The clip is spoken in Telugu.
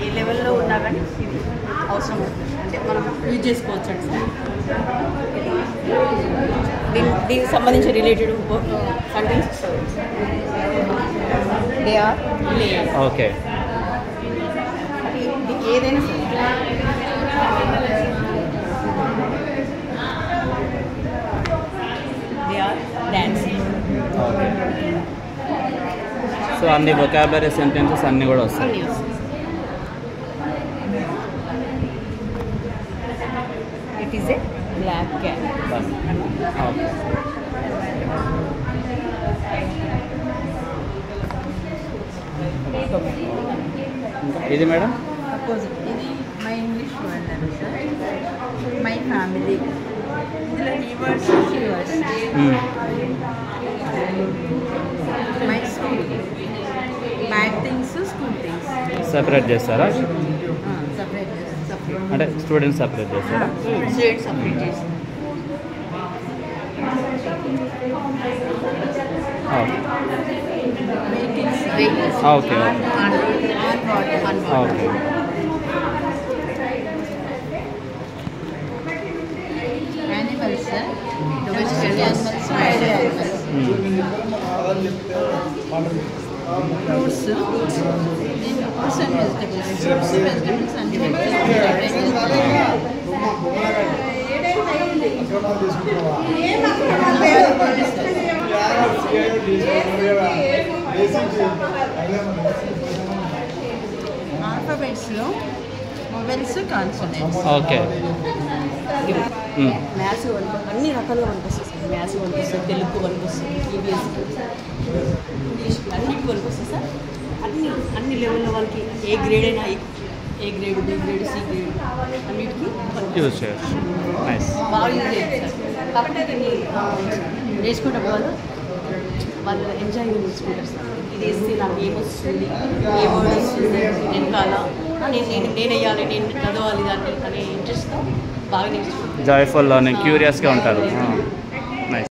ఏ లెవెల్లో ఉన్నా కానీ ఇది అవసరం అంటే మనం యూజ్ చేసుకోవచ్చు అండి. దీనికి సంబంధించి related contents they are okay. ఏదైనా దే ఆర్ డ్యాన్స్. సో అన్ని వొకాబులరీ సెంటెన్సెస్ అన్నీ కూడా వస్తాయి. It is a black cat. ఇది మేడం ఇది మై ఇంగ్లీష్ వర్డ్ అండి సార్. మై ఫ్యామిలీ ఇందులో ఈ words she words. My school bad things school things separate చేస్తారా? సపరేట్ సపరేట్ అంటే స్టూడెంట్స్ సెపరేట్ చేస్తారా? స్టూడెంట్స్ సపరేట్ చేసి vehicles okay okay. Animals domestic animals wild animals. Fruits fruits and vegetables. Fruits vegetables అన్ని ఆల్ఫాబెట్స్లో మొబైల్స్ కాన్సోనెంట్స్. ఓకే. మ్యాథ్స్ అన్ని రకాలుగా పనికొస్తుంది సార్. మ్యాథ్స్ పనికొస్తుంది, తెలుగు పనికొస్తుంది, ఈవీఎస్ ఇంగ్లీష్ అన్నిటికీ పనికొస్తుంది సార్. అన్ని లెవెల్లో వాళ్ళకి ఏ గ్రేడ్ అయినా A grade, B grade, C grade అన్నిటికీ యూజ్ చేయొచ్చు. నైస్. బాగా యూజ్ చేయొచ్చు సార్. కాకపోతే దీన్ని నేర్చుకున్నప్పుడు వాళ్ళు ఎంజాయ్గా నేర్చుకుంటారు సార్. ఇది వేస్తే నాకు ఏమొస్తుంది, ఏ వర్డ్ వస్తుంది వెనకాల, నేను వేయాలి, నేను చదవాలి దాన్ని అనే ఇంట్రెస్ట్తో బాగా నేర్చుకుంటాను. జాయ్ఫుల్ లర్నింగ్, క్యూరియస్గా ఉంటారు.